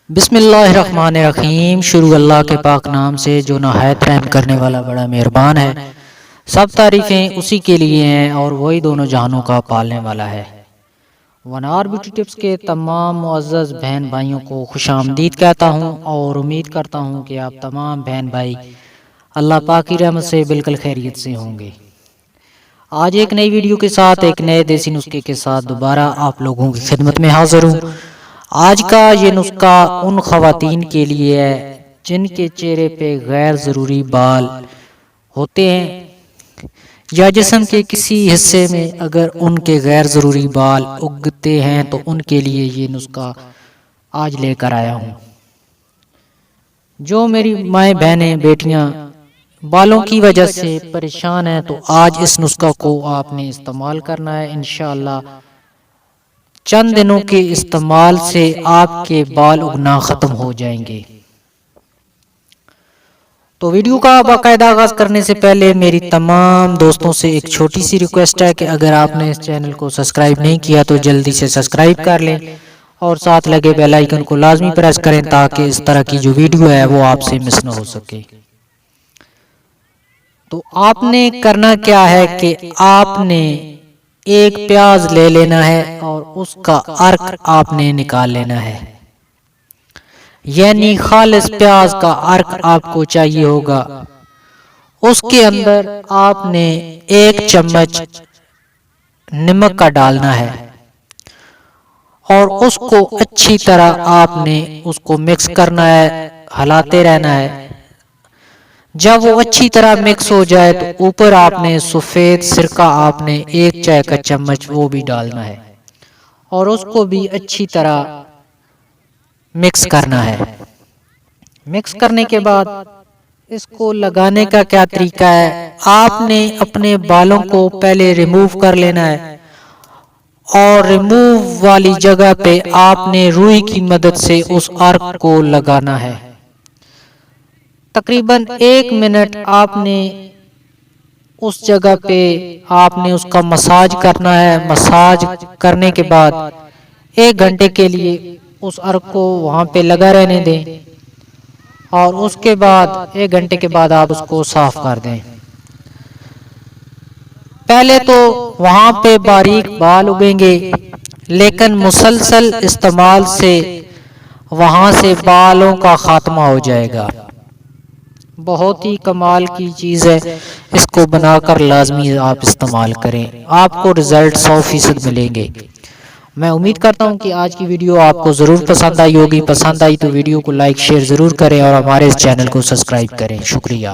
بسم اللہ الرحمن الرحیم۔ شروع اللہ کے پاک نام سے جو نہایت رحم کرنے والا بڑا مہربان ہے۔ سب تعریفیں اسی کے لیے ہیں اور وہی دونوں جہانوں کا پالنے والا ہے۔ ونار بیوٹی ٹپس کے تمام معزز بہن بھائیوں کو خوش آمدید کہتا ہوں اور امید کرتا ہوں کہ آپ تمام بہن بھائی اللہ پاک کی رحمت سے بالکل خیریت سے ہوں گے۔ آج ایک نئی ویڈیو کے ساتھ ایک نئے دیسی نسخے کے ساتھ دوبارہ آپ لوگوں کی خدمت میں حاضر ہوں۔ آج کا یہ نسخہ ان خواتین کے لیے ہے جن کے چہرے پہ غیر ضروری بال ہوتے ہیں یا جسم کے کسی حصے میں اگر ان کے غیر ضروری بال اگتے ہیں تو ان کے لیے یہ نسخہ آج لے کر آیا ہوں۔ جو میری مائیں بہنیں بیٹیاں بالوں کی وجہ سے پریشان ہیں تو آج اس نسخہ کو آپ نے استعمال کرنا ہے۔ انشاءاللہ چند دنوں کے استعمال سے آپ کے بال اگنا ختم ہو جائیں گے۔ تو ویڈیو کا باقاعدہ آغاز کرنے سے پہلے میری تمام دوستوں سے ایک چھوٹی سی ریکویسٹ ہے کہ اگر آپ نے اس چینل کو سبسکرائب نہیں کیا تو جلدی سے سبسکرائب کر لیں اور ساتھ لگے بیل آئیکن کو لازمی پریس کریں تاکہ اس طرح کی جو ویڈیو ہے وہ آپ سے مس نہ ہو سکے۔ تو آپ نے کرنا کیا ہے کہ آپ نے ایک پیاز لے لینا ہے اور اس کا ارک آپ نے نکال لینا ہے، یعنی خالص پیاز کا ارک آپ کو چاہیے ہوگا۔ اس کے اندر آپ نے 1 چمچ نمک کا ڈالنا ہے اور اس کو اچھی طرح آپ نے اس کو مکس کرنا ہے، ہلاتے رہنا ہے۔ جب وہ اچھی طرح مکس ہو جائے تو اوپر آپ نے سفید سرکہ آپ نے 1 چائے کا چمچ وہ بھی ڈالنا ہے اور اس کو بھی اچھی طرح مکس کرنا ہے۔ مکس کرنے کے بعد اس کو لگانے کا کیا طریقہ ہے، آپ نے اپنے بالوں کو پہلے ریموو کر لینا ہے اور ریموو والی جگہ پہ آپ نے روئی کی مدد سے اس ارک کو لگانا ہے۔ تقریباً 1 منٹ آپ نے اس جگہ پہ آپ نے اس کا مساج کرنا ہے۔ مساج کرنے کے بعد 1 گھنٹے کے لیے اس ارک کو وہاں پہ لگا رہنے دیں اور اس کے بعد 1 گھنٹے کے بعد آپ اس کو صاف کر دیں۔ پہلے تو وہاں پہ باریک بال اگیں گے لیکن مسلسل استعمال سے وہاں سے بالوں کا خاتمہ ہو جائے گا۔ بہت ہی کمال کی چیز ہے، اس کو بنا کر لازمی آپ استعمال کریں، آپ کو رزلٹ 100% ملیں گے۔ میں امید کرتا ہوں کہ آج کی ویڈیو آپ کو ضرور پسند آئی ہوگی۔ پسند آئی تو ویڈیو کو لائک شیئر ضرور کریں اور ہمارے اس چینل کو سبسکرائب کریں۔ شکریہ۔